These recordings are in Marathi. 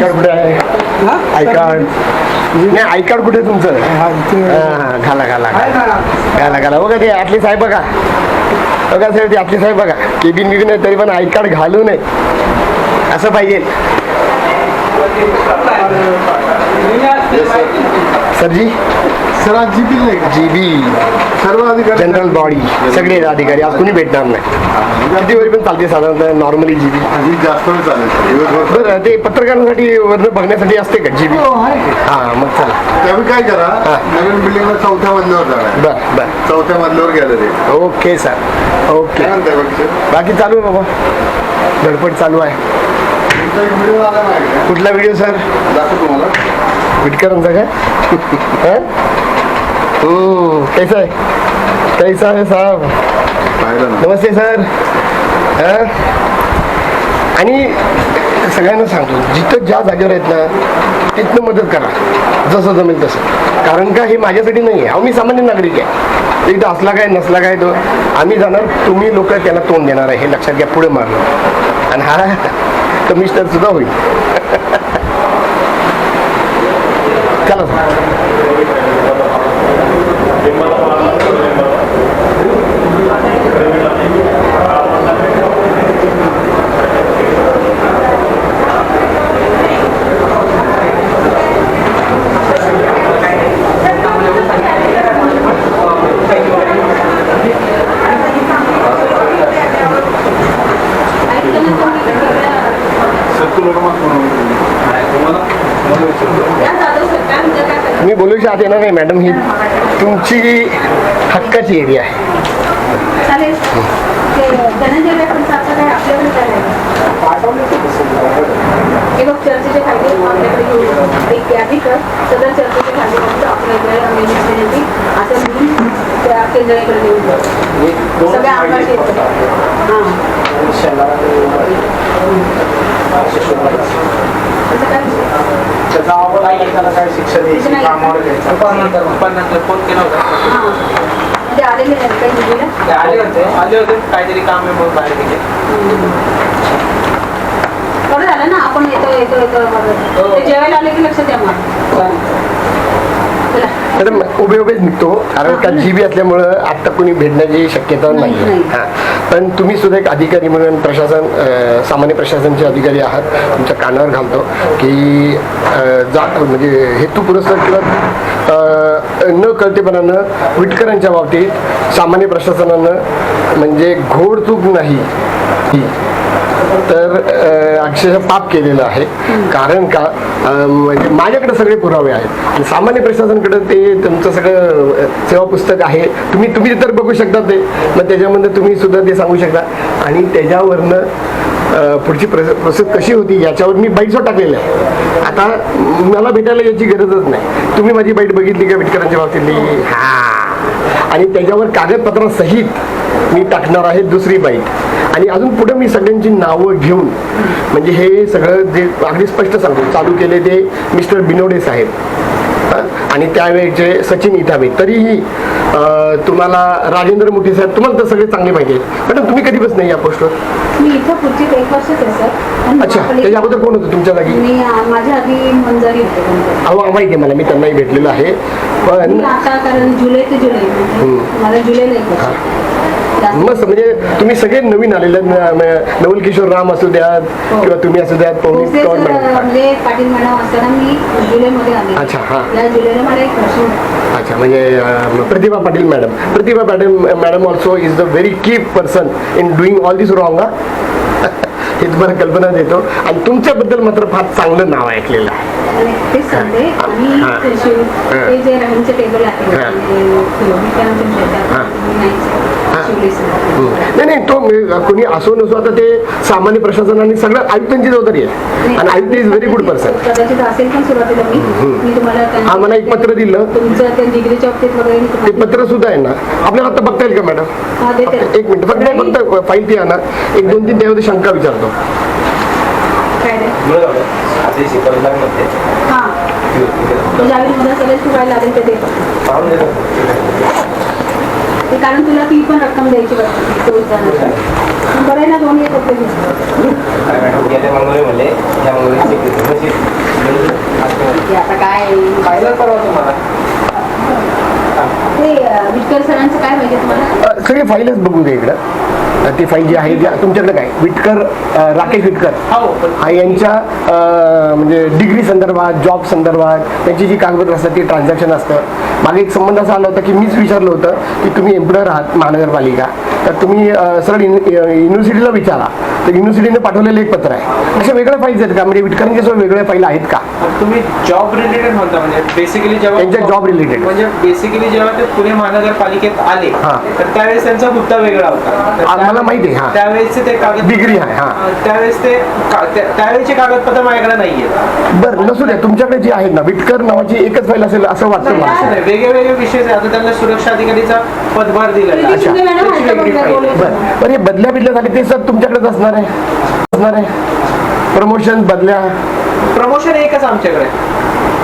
कार्ड कुठे आहे? आय कार्ड नाही, आय कार्ड कुठे तुमचं? घाला घाला घाला घाला बघा ते आतले साहेब बघा बघा साहेब, ते आतले साहेब बघा केबिन बिबिन आहे तरी पण आय कार्ड घालू नये असं पाहिजे. सर जी सर आज जीबी जीबी सर्व अधिकारी जनरल बॉडी सगळे अधिकारी आज कुणी भेटणार नाही. किती वेळ पण चालते साधारणतः नॉर्मली जीबी? जास्त वेळ चालेल. बरं ते पत्रकारांसाठी वरनं बघण्यासाठी असते का जीबी? हां मग चला त्यावेळी काय करा, नवीन बिल्डिंगला 4थ्या मजल्यावर जाणार. बरं बरं 4थ्या मजल्यावर गेलं ते. Okay sir okay. काय म्हणताय बाकी? बाकी चालू आहे बाबा, धडपड चालू आहे. व्हिडिओ आला नाही कुठला व्हिडिओ सर? दाखव तुम्हाला विटकरांचा काय? कैसा आहे कैसा आहे साहेब? पाहिलं ना. नमस्ते सर. आणि सगळ्यांना सांगतो जिथं ज्या जागेवर आहेत ना तिथनं मदत करा जसं जमेल तसं. कारण का हे माझ्यासाठी नाही आहे, अहो मी सामान्य नागरिक आहे. एकदा असला काय नसला काय तो आम्ही जाणार, तुम्ही लोक त्याला तोंड देणार आहे हे लक्षात घ्या. पुढे मारणार आणि हा कमिशनर सुद्धा होईल. चला मी बोलू शकते ना नाही मॅडम, ही तुमची हक्काची एरिया आहे. चालेल. ते धनंजय व्यापारचं आता काय आपल्याकडे काय आहे? हे बघ चर्चेचे कायदे आपल्याकडे घेऊन एक यादी कर, सदर चर्चेचे कायदे फक्त आपल्याकडे अमेंडमेंटसाठी आता मी त्या केंद्राकडे देऊन जाऊ. सगळ्या आमदार येतात. त्याचा अहवाल आहे की त्याला काय शिक्षा द्यायची, कामावर घ्यायचं. फोन केला होता. ते आलेले आहेत काही मुलीला? ते आले होते काहीतरी काम आहे म्हणून बाहेर गेले. बरं झालं ना, आपण येतो येतो येतो ते जेवायला आले की लक्षात द्या मला. मॅडम उभे उभेच निघतो कारण का जीबी असल्यामुळं आत्ता कोणी भेटण्याची शक्यता नाही. हां पण तुम्ही सुद्धा एक अधिकारी म्हणून प्रशासन सामान्य प्रशासनचे अधिकारी आहात. तुमच्या कानावर घालतो की म्हणजे हेतू पुरस्कार किंवा न कळतेपणानं विटकरांच्या बाबतीत सामान्य प्रशासनानं म्हणजे घोडचूक नाही तर अक्षरशः पाप केलेलं आहे. कारण का म्हणजे माझ्याकडे सगळे पुरावे आहेत आणि सामान्य प्रशासनाकडे ते तुमचं सगळं सेवा पुस्तक आहे. तुम्ही तर बघू शकता ते, मग त्याच्यामध्ये तुम्ही सुद्धा ते सांगू शकता आणि त्याच्यावरनं पुढची प्रोसेस कशी होती याच्यावर मी बाईटसो टाकलेलं आहे. आता मला भेटायला याची गरजच नाही. तुम्ही माझी बाईट बघितली का विटकरांच्या बाबतीतली? हां आणि त्याच्यावर कागदपत्रासहित मी टाकणार आहे दुसरी बाईट. आणि अजून पुढे मी सगळ्यांची नावं घेऊन म्हणजे हे सगळं जे अगदी स्पष्ट सांगतो चालू केले ते मिस्टर बिनोडे साहेब आणि त्यावेळेचे सचिन इथावे. तरीही तुम्हाला राजेंद्र मोठी साहेब तुम्हाला तर सगळे चांगले पाहिजे. मॅडम तुम्ही कधी बस नाही या पोस्टवर? मी इथं पुढची 1 वर्षच आहे सर. अच्छा त्याच्या अगोदर कोण होतं तुमच्या जागी? मी माझ्या आधी मंजारी होते. अहो माहिती आहे मला, मी त्यांनाही भेटलेलो आहे. पण आता कारण जुलै ते जुलै मला जुलैला मस्त म्हणजे तुम्ही सगळे नवीन आलेले नवल किशोर राम असू द्यात किंवा तुम्ही असू द्यात म्हणजे पाटील मॅडम असताना मी जुलैमध्ये आले. अच्छा हां या जुलैला मला 1 वर्ष. अच्छा म्हणजे Pratibha Patil madam also is the very key person in doing all this wrong. हे तुम्हाला कल्पना देतो आणि तुमच्याबद्दल मात्र फार चांगलं नाव ऐकलेलं आहे. ते सांगते आणि ते जे राहूनचे टेबल आहे नाही तो कोणी असो नसो आता ते सामान्य प्रशासनाने सगळं आयुक्तांची जबाबदारी आहे आणि आयुक्त इज व्हेरी गुड पर्सन. कदाचित असेल पण सुरुवातीला मी तुम्हाला आम्हाला एक पत्र दिलं तुमचं त्या डिग्रीच्या बाबतीत वगैरे ते पत्र सुद्धा आहे ना आपल्याला आता बघता येईल का मॅडम? एक मिनिट फक्त फाईल ती आणा, 1-2-3 त्यामध्ये शंका विचारतो. काय हां ज्यावेळी मुलं सगळे तू काय लागेल ते ते कारण तुला ती पण रक्कम द्यायची बघते 24 जणांची. पण बरं आहे ना, दोन्ही एकत्र घेतलं. गेल्या मंगळवारी म्हणले ह्या मंगळवारी check देतो. म्हणजे ते आता काय पाहिलं परवा तुम्हाला ते विटकर सरांचं काय पाहिजे तुम्हाला? सगळी फाईलच बघू दे इकडं. ती फाईल जी आहे तुमच्याकडे काय विटकर, राकेश विटकर हो पण हा यांच्या म्हणजे डिग्री संदर्भात, जॉब संदर्भात त्यांची जी कागदपत्र असतात ती ट्रान्झॅक्शन असतं. मागे एक संबंध असा आला होता की मीच विचारलं होतं की तुम्ही एम्प्लॉयर आहात महानगरपालिका, तर तुम्ही सरळ युनिव्हर्सिटीला विचारा. तर युनिव्हर्सिटीने पाठवलेलं एक पत्र आहे. अशा वेगळ्या फाईल्स आहेत का, म्हणजे विटकरांच्या सोबत वेगळ्या फाईल आहेत का तुम्ही जॉब रिलेटेड म्हणता म्हणजे बेसिकली जेव्हा त्यांच्या job related. म्हणजे बेसिकली जेव्हा ते पुणे महानगरपालिकेत आले हा. तर त्यावेळेस त्यांचा मुद्दा वेगळा होता. तर मला माहिती आहे. हा त्यावेळेसचे ते कागद डिग्री आहे. हा त्यावेळेस ते त्यावेळेचे कागदपत्र माझ्याकडे नाहीये. बरं नसू द्या, तुमच्याकडे जी आहेत ना विटकर नावाची एकच फाईल असेल असं वाटतं मला. वेगळे वेगळे विषय आहेत. आता त्यांना सुरक्षा अधिकारीचा पदभार दिलेला आहे. अच्छा. त्याची वेगळी फाईल आहे. बरं बरं, हे बदल्या बिदल्या झाले ते सर तुमच्याकडेच असणार आहे. प्रमोशन बदल्या प्रमोशन एकच आमच्याकडे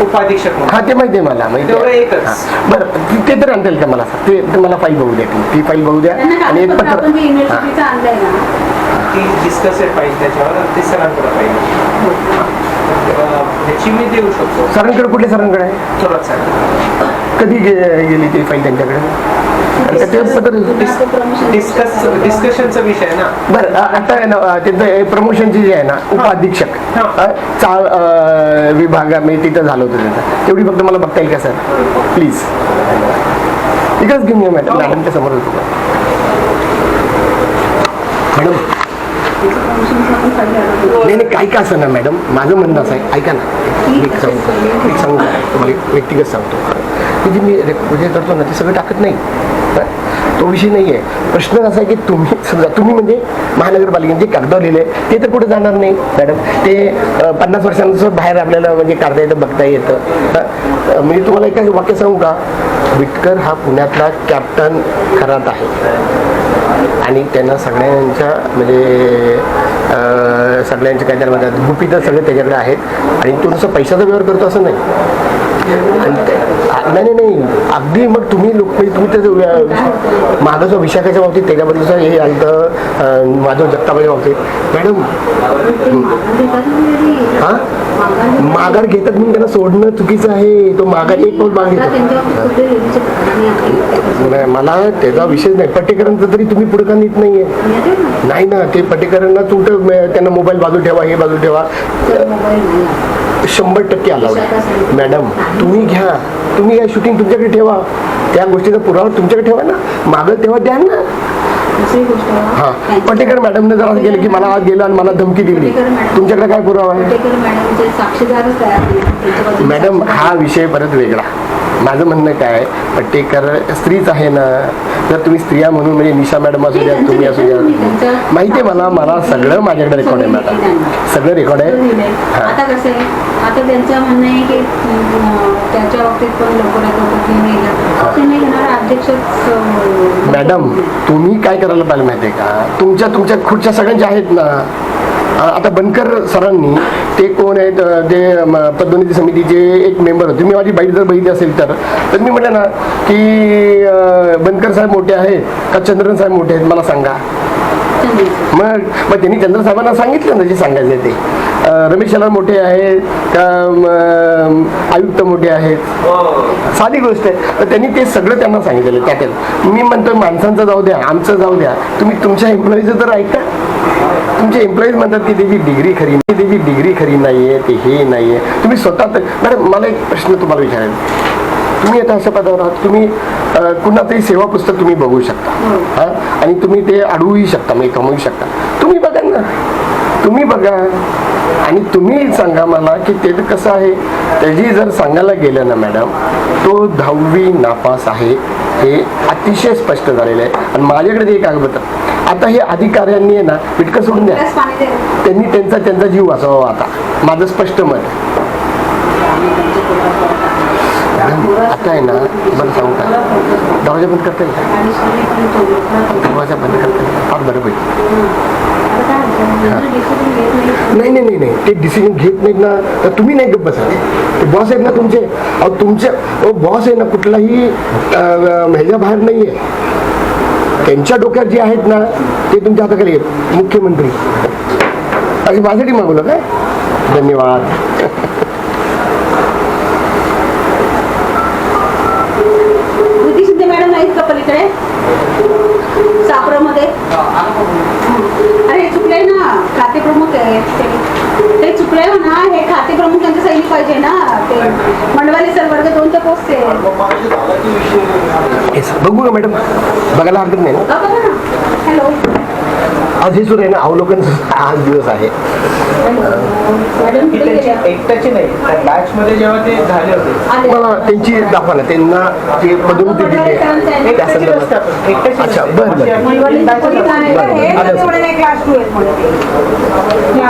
उपाधीक्षक म्हणून. हा ते माहिती आहे मला, माहिती तेवढं आहे. एकच. हा. बरं ते तर आणता येईल का मला ते मला फाईल बघू द्या, ती फाईल बघू द्या आणि एक पत्र. आपण जे हा. युनिव्हर्सिटीचं आणलंय ना, ती डिस्कस पाहिजे त्याच्यावर ते सरांकडे पाहिजे. ह्याची मी देऊ शकतो. सरांकडे कुठल्या सरांकडे आहे? थोडं सर कधी गेली ती फाईल त्यांच्याकडे? आणि का ते पत्र डिस्कशनचा विषय आहे ना. बरं आता आहे ना त्यांचं प्रमोशनची जी आहे ना उपाधीक्षक हा. चाळ विभागामध्ये तिथं झालं होतं त्यांचं, तेवढी फक्त मला बघता येईल का सर प्लीज? इकडेच घेऊन या मॅडम, मॅडमच्या समोर होतो मॅडम. नाही नाही काही का असं ना मॅडम, माझं म्हणणं असं आहे, ऐका ना मी सांगू तुम्हाला एक व्यक्तिगत सांगतो की जी मी हे करतो ना ते सगळं टाकत नाही, तो विषय नाही आहे. प्रश्न असा आहे की तुम्ही समजा तुम्ही म्हणजे महानगरपालिकेने जे कागदावर लिहिले ते तर कुठे जाणार नाही मॅडम. ते 50 वर्षांचं बाहेर आपल्याला म्हणजे काढता येतं, बघता येतं. मी तुम्हाला एक वाक्य सांगू का, विटकर हा पुण्यातला कॅप्टन खरात आहे आणि त्यांना सगळ्यांच्या म्हणजे सगळ्यांचे काय त्याला म्हणतात गुपित सगळे त्याच्याकडे आहेत आणि तो नुसतं पैशाचा व्यवहार करतो असं नाही. नाही नाही अगदी मग तुम्ही लोक म्हणजे तुम्ही त्याचं माझं जो विशाखाच्या बाबतीत त्याच्याबद्दलचं हे आलं माझं जगताबाच्या बाबतीत मॅडम हा माघार घेतात म्हणून त्यांना सोडणं चुकीचं आहे. तो माघार एक पाऊल मागे मला त्याचा विषय नाही. पटेकरांचं तरी तुम्ही पुढे का नीट नाहीये. नाही ना ते पटेकरांना तुमचं त्यांना मोबाईल बाजू ठेवा, हे बाजू ठेवा, 100% अलाउड आहे मॅडम. तुम्ही घ्या, तुम्ही या शूटिंग तुमच्याकडे ठेवा, त्या गोष्टीचा पुरावा तुमच्याकडे ठेवा ना, मागं तेव्हा द्या ना. हा पटेकर मॅडमने जरा गेलं की मला आज गेलं आणि मला धमकी दिली, तुमच्याकडे काय पुरावा आहे मॅडम? हा विषय परत वेगळा. माझं म्हणणं काय, पटेकर स्त्रीच आहे ना, जर तुम्ही स्त्रिया म्हणून म्हणजे निशा मॅडम असू द्या, तुम्ही असू द्या, माहिती आहे मला सगळं माझ्याकडे रेकॉर्ड आहे मॅडम, सगळं रेकॉर्ड आहे. आता कसं आहे, आता त्यांचं म्हणणं आहे की त्याच्या बाबतीत पण अध्यक्ष मॅडम तुम्ही काय करायला पाहिजे माहिती आहे का, तुमच्या खुर्च्या सगळ्यांच्या आहेत ना. आता बनकर सरांनी ते कोण आहेत ते पदोन्नती समितीचे एक मेंबर होते. मी माझी बाईट जर बघितली असेल तर मी म्हटलं ना की बनकर साहेब मोठे आहेत का चंद्रन साहेब मोठे आहेत मला सांगा. मग त्यांनी चंद्र साहेबांना सांगितलं ना जे सांगायचं ते. रमेश शला मोठे आहेत का आयुक्त मोठे आहेत, साधी गोष्ट आहे. तर त्यांनी ते सगळं त्यांना सांगितलेलं त्यात. मी म्हणतो माणसांचं जाऊ द्या, आमचं जाऊ द्या, तुम्ही तुमच्या एम्प्लॉईचं तर ऐका. तुमचे एम्प्लॉईज म्हणतात की त्याची डिग्री खरी नाहीये, ते हे नाहीये. तुम्ही स्वतः मॅडम मला एक प्रश्न तुम्हाला विचारायचा, तुम्ही आता अशा पदावर आहात, तुम्ही कुणाचंही सेवा पुस्तक तुम्ही बघू शकता हा, आणि तुम्ही ते अडवूही शकता, म्हणजे कमवू शकता. तुम्ही बघा ना, तुम्ही बघा आणि तुम्ही सांगा मला की ते कसं आहे. त्याची जर सांगायला गेलं ना मॅडम, तो 10वी नापास आहे हे अतिशय स्पष्ट झालेलं आहे. आणि माझ्याकडे ते कागदपत्र. आता हे अधिकाऱ्यांनी आहे ना पिटकं सोडून द्या, त्यांनी त्यांचा जीव वाचवावा. आता माझं स्पष्ट मत आहे. आता आहे ना बरं सांगू का, दरवाजा बंद करता येईल का? दरवाजा बंद करता येईल फार बरं पाहिजे. नाही ते डिसिजन घेत नाहीत ना, तर तुम्ही नाही गप्प बसा. ते बॉस आहेत ना तुमचे, तुमचे बॉस आहे ना कुठलाही ह्याच्या बाहेर नाही आहे. त्यांच्या डोक्यात जे आहेत ना ते तुमच्या हाताखाली आहेत. मुख्यमंत्री अशी माझ्यासाठी मागवलं काय? धन्यवाद. कृती शिंदे मॅडम नाहीत का पलीकडे सापरामध्ये? अरे चुकले ना, खाते प्रमुख आहे ते चुकले हो ना. हे खाते प्रमुख त्यांच्या सैनिक पाहिजे ना. ते मंडवाले सर वर्ग 2च्या पोस्ट आहे. बघू का मॅडम? बघायला हरकत नाही ना. बघा ना. हॅलो आज हे सुरू आहे ना अवलोकन. आज दिवस आहे. मॅडम ही कुठे त्यांची गेल्या? एकट्याची नाही, त्या बॅच मध्ये जेव्हा ते झाले होते आले. मला त्यांची दाखवा ना. त्यांना ते पदोन्नती दिली आहे त्या एकट्याची संदर्भात. नसते आपण, एकट्याची अच्छा, नसते. बरं, बरं. अशी आपली मंडवाले batch कोणी असते. नाही का? हे आलं. तेवढे नाही, क्लास 2 आहेत म्हणून.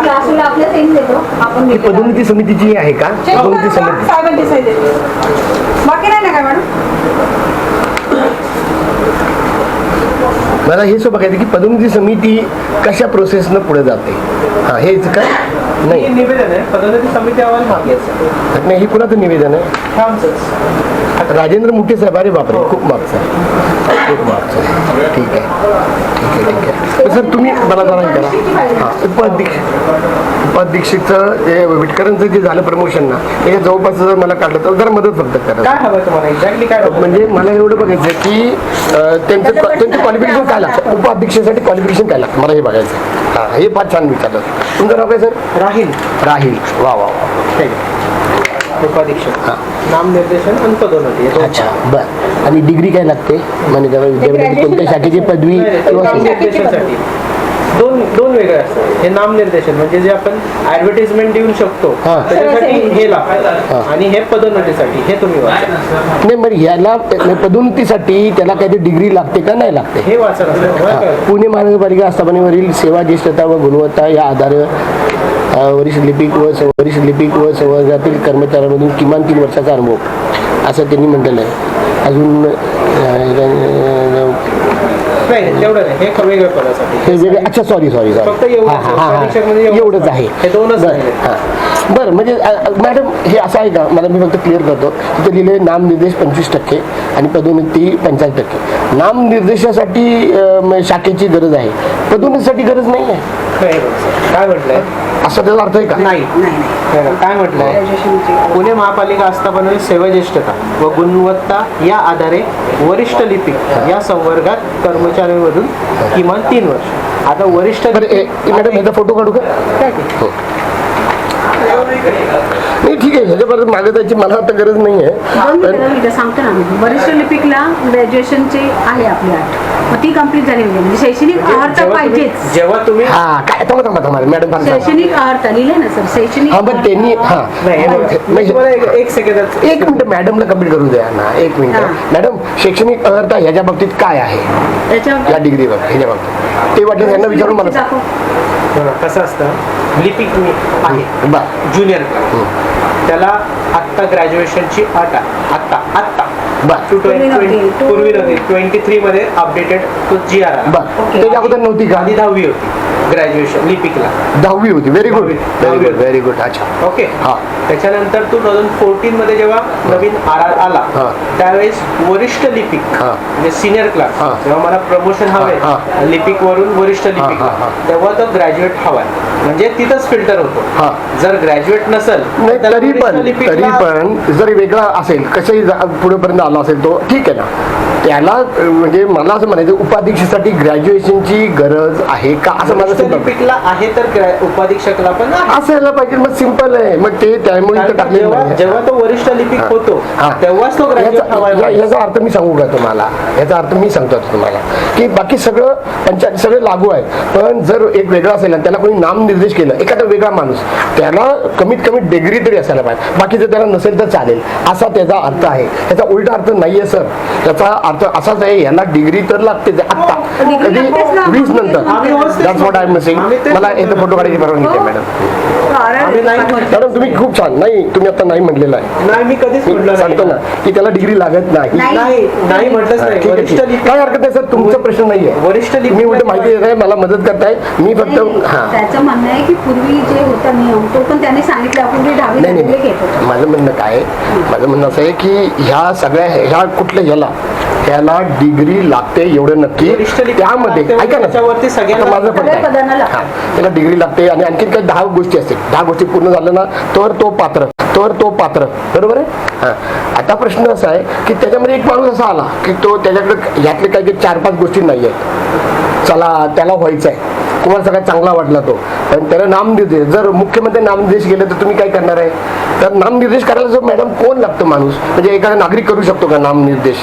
क्लास 2 ला आपल्या सेम देतो आपण. ही पदोन्नती समितीची आहे का? पदोन्नती समिती. साहेबांनी डिसाईड देतो. बाकी नाही ना काय मॅडम? मला हे सो बघायचं की पदोन्नती समिती कशा प्रोसेसनं पुढे जाते. हा हेच काय हे नाही निवेदन आहे, पदोन्नती समिती अहवाल मागे असतो. नाही, हे कुणाचं निवेदन आहे? आमचंच. राजेंद्र मुठे साहेब. अरे बापरे, खूप मागचं आहे, खूप मागचं आहे. ठीक आहे, ठीक आहे, ठीक आहे. तर सर तुम्ही मला जरा हे करा. हां, उपाध्यक्षचं जे विटकरांचं जे झालं प्रमोशन ना, त्याच्या जवळपास जर मला काढलं तर जरा मदत फक्त करा. काय हवं तुम्हाला एक्झॅक्टली काय हवं? म्हणजे मला एवढं बघायचं की त्यांचं क्वालिफिकेशन काय लागतं, उपाध्यक्षासाठी क्वालिफिकेशन काय लागतं मला हे बघायचं. हां, हे फार छान विचारलं. तुमचं नाव काय सर? राहील राहील. वा वा वा. उपाध्यक्ष, हां. नामनिर्देशन आणि पदोन्नती हे दोन. अच्छा, बरं. आणि डिग्री काय लागते? म्हणजे त्याला विद्यापीठाची कोणत्या शाखेची पदवी नाही, ते किंवा नामनिर्देशनासाठी दोन वेगळे असतात. हे नामनिर्देशन म्हणजे जे आपण ऍडव्हर्टाइजमेंट देऊ शकतो हां. त्याच्यासाठी हे लागतं, हां. आणि हे पदोन्नतीसाठी हे तुम्ही वाचा. नाही, बरं याला पदोन्नतीसाठी त्याला काहीतरी डिग्री लागते का नाही लागते? हे वाचा हां. पुणे महानगरपालिका आस्थापनेवरील सेवा ज्येष्ठता व गुणवत्ता या आधारे वरिष्ठ लिपिक व संवर्गातील कर्मचाऱ्यांमधून किमान 3 वर्षाचा अनुभव असं त्यांनी म्हटलेलं आहे. अजून नाही तेवढं नाही, हे वेगळ्या पदासाठी हे वेगळे. अच्छा, सॉरी फक्त एवढंच. परीक्षेमध्ये एवढंच एवढंच आहे. हे दोनच बरं, राहिले. हां. बरं, म्हणजे मॅडम हे असं आहे का? मला मी फक्त क्लिअर करतो. तिथे लिहिले नामनिर्देश 25% आणि पदोन्नती 85%. नामनिर्देशासाठी शाखेची गरज आहे, पदोन्नतीसाठी गरज नाही आहे. नाही बरं. काय म्हटलंय? असं त्याचा अर्थ आहे का? नाही काय म्हटलंय? पुणे महापालिका आस्थापनेतील सेवा ज्येष्ठता व गुणवत्ता या आधारे वरिष्ठ लिपिक या संवर्गात कर्मचाऱ्यांमधून किमान 3 वर्ष. आता वरिष्ठ बरं, मॅडम ह्याचा फोटो काढू का? काय की? हो. नाही, ठीक आहे. ह्याच्याबरोबर मागे त्याची मला आता गरज नाही आहे. सांगतो ना आम्ही. वरिष्ठ लिपिकला ग्रॅज्युएशनचे आहे आपली अट, मग ती कम्प्लीट झाली म्हणजे शैक्षणिक अर्हता पाहिजेच. जेव्हा तुम्ही हा काय थांबा मॅडम सांगा. शैक्षणिक अर्हता लिहिले ना सर, शैक्षणिक हा, पण त्यांनी हा नाही हे बघा, मी तुम्हाला एक सेकंदात एक मिनिट मॅडमला कंप्लीट करू द्या ना. एक मिनिट हां. मॅडम, शैक्षणिक अर्हता ह्याच्या बाबतीत काय आहे? त्याच्या या डिग्रीवर ह्याच्या बाबतीत ते वाटलं त्यांना विचारून मला सांग. बघा, कसं असतं लिपिक मी आहे बरं, ज्युनियर त्याला आत्ता ग्रॅज्युएशनची अट आहे. आत्ता बरं, पूर्वी नव्हती. पूर्वी नव्हती. 23 मध्ये अपडेटेड तो GR आला. बरं. त्याच्या अगोदर नव्हती का? आधी 10वी होती ग्रॅज्युएशन लिपिकला. 10वी होती. व्हेरी गुड, 10वी. Very good. अच्छा, ओके. हा. त्याच्यानंतर 2014 मध्ये जेव्हा नवीन RR आला हा. त्यावेळेस वरिष्ठ लिपिक हा. म्हणजे सिनियर क्लास, हा. जेव्हा मला प्रमोशन हा. हवंय लिपिक वरून वरिष्ठ लिपिक, हा, हा. तेव्हा तो ग्रॅज्युएट हवाय. म्हणजे तिथंच फिल्टर होतो. हा. जर ग्रॅज्युएट नसेल नाही, तर तरी वरिष्ठ पण लिपिकला- जर वेगळा असेल कसंही पुढेपर्यंत आला असेल तो ठीक आहे ना. त्याला म्हणजे मला असं म्हणायचं उपाध्यक्षासाठी ग्रॅज्युएशनची गरज आहे का असं माझं वरिष्ठ सिंपल लिपिकला आहे तर उपाधीक्षकला पण आहे. असायला पाहिजे. मग सिंपल आहे. मग ते त्यामुळे इथं कारण टाकलेलं जेव्हा नाही. जेव्हा तो वरिष्ठ लिपिक हा. होतो हा. तेव्हाच तो ग्रॅज्युएट हवाय. याचा अर्थ मी सांगू का तुम्हाला? याचा अर्थ मी सांगतो आता तुम्हाला की बाकी सगळं सगळं लागू आहे, पण जर एक वेगळा असेल आणि त्याला कोणी नामनिर्देश केलं, एखादा वेगळा माणूस, त्याला कमीत कमी डिग्री तरी असायला पाहिजे. बाकी जर त्याला नसेल तर चालेल, असा त्याचा अर्थ आहे. याचा उलटा अर्थ नाहीये सर. त्याचा अर्थ असाच आहे, याला डिग्री तर लागते आत्ता, कधी 20 नंतर. आम्ही होच तेच that's what I am saying. आम्ही तेच मला याचा फोटो काढायची परवानगी द्या मॅडम. आम्ही नाही मॅडम तुम्ही खूप छान. नाही, तुम्ही आता नाही म्हटलेलं आहे. नाही, मी कधीच मी म्हटलं सांगतो ना नाही. की त्याला डिग्री लागत नाही. नाही म्हटलंच हा, नाही. ठीक आहे, वरिष्ठ ठीक आहे. लिपिक काय हरकत नाही सर, तुमचा प्रश्न नाहीये. वरिष्ठ लिपिक तुम्ही उलट माहिती देत आहे, मला मदत करताय. मी फक्त हा त्याचं म्हणणं आहे की पूर्वी जे होता नियम तो पण त्यांनी सांगितलं आपण जे 10वी नाही झालेले नाही घेत होतो. माझं म्हणणं काय आहे, माझं म्हणणं असं आहे की ह्या सगळ्या ह्या कुठल्या त्याला डिग्री लागते एवढं नक्की. वरिष्ठ लिपिक त्यामध्ये लागते, ऐका ना त्याच्यावरती सगळ्यांना आता माझं पण सगळ्या आहे. पदांना लागते. हा, त्याला डिग्री लागते आणि आणखीन काही 10 गोष्टी असतील. 10 गोष्टी पूर्ण झाल्या ना तर तो पात्र बरोबर आहे. हा, आता प्रश्न असा आहे की त्याच्यामध्ये एक माणूस असा आला की तो त्याच्याकडे यातले काही 4-5 गोष्टी नाही आहेत. चला त्याला व्हायचं आहे, तुम्हाला सगळ्यात चांगला वाटला तो, पण त्याला नामनिर्देश, जर मुख्यमंत्री नामनिर्देश गेले तर तुम्ही काय करणार आहे? तर नामनिर्देश करायला जो मॅडम कोण लागतो माणूस, म्हणजे एखादा नागरिक करू शकतो का नामनिर्देश?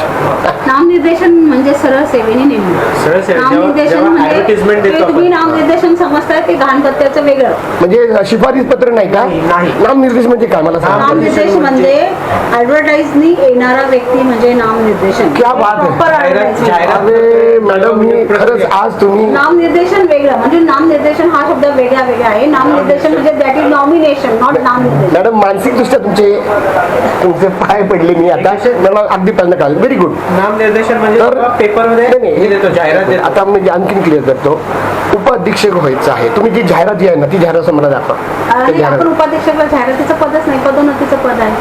नामनिर्देशन म्हणजे सरळ सेवेने नेमणूक. सरळ सेवे, नामनिर्देशन जेव्हा म्हणजे advertisement देतो ते तुम्ही आपण. नामनिर्देशन समजताय ते घाण पत्त्याचं वेगळं. म्हणजे शिफारस पत्र नाही का? नाही. नामनिर्देश म्हणजे काय मला सांगा? नामनिर्देश म्हणजे ऍडव्हर्टाईजनी येणारा व्यक्ती म्हणजे नामनिर्देशन. क्या बात आहे. Proper advertisement. जाहिरात. अरे मॅडम, मी खरंच आज तुम्ही नामनिर्देशन वेगळं म्हणजे नामनिर्देशन हा शब्द वेगळा आहे. नामनिर्देशन म्हणजे दॅट इज नॉमिनेशन, नॉट नामनिर्देशन. मॅडम मानसिकदृष्ट्या तुमचे पाय पडले मी आता, मला अगदी पहिल्यांदा कळालं. Very good. नामनिर्देशन म्हणजे तर पेपरमध्ये नाही, हे देतो, जाहिरात देतो. आता मी आणखीन क्लिअर करतो. उपाधीक्षक व्हायचं आहे, तुम्ही जी जाहिरात जी आहे ना ती जाहिरात मला दाखवा. त्या आणि जाहिरात आपण उपाध्यक्षाला जाहिरातीचं पदच नाही, पदोन्नतीचं पद आहे.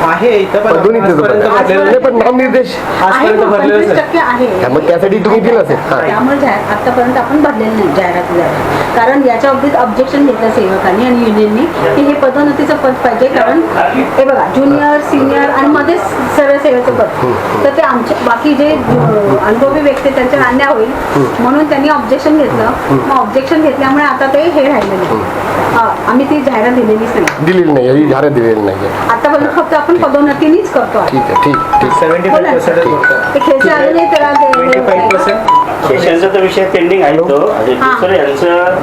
आहे इथं पण पदोन्नतीचं पद आजपर्यंत आहे. भरलेलं नाही, पण नामनिर्देश आहे आजपर्यंत ना, भरलेलं 25% आहे. मग त्यासाठी तुम्ही दिलं असेल. हा. त्यामुळे आतापर्यंत आपण भरलेलं नाही जाहिरातीला, कारण याच्या अगदीच ऑब्जेक्शन घेतलं सेवकांनी आणि युनियननी की हे पदोन्नतीचं पद पाहिजे, कारण हे बघा ज्युनियर, सिनियर आणि मध्ये सरळ सेवेचं पद, तर ते आमचे बाकी जे अनुभवी व्यक्ती त्यांच्या अन्याय होईल म्हणून त्यांनी ऑब्जेक्शन घेतलं. मग ऑब्जेक्शन घेतल्यामुळे आता ते हे राहिलेलं नाही. आम्ही ती जाहिरात दिलेलीच नाही दिलेली नाही, ही जाहिरात दिलेली नाही. आतापर्यंत. फक्त आपण पदोन्नतीनीच करतो आहे. ठीक आहे, ठीक 75% ते खेळचे अजूनही त्याला 25% सेशनचा तर विषय पेंडिंग आहे तो. हा. दुसरं यांचं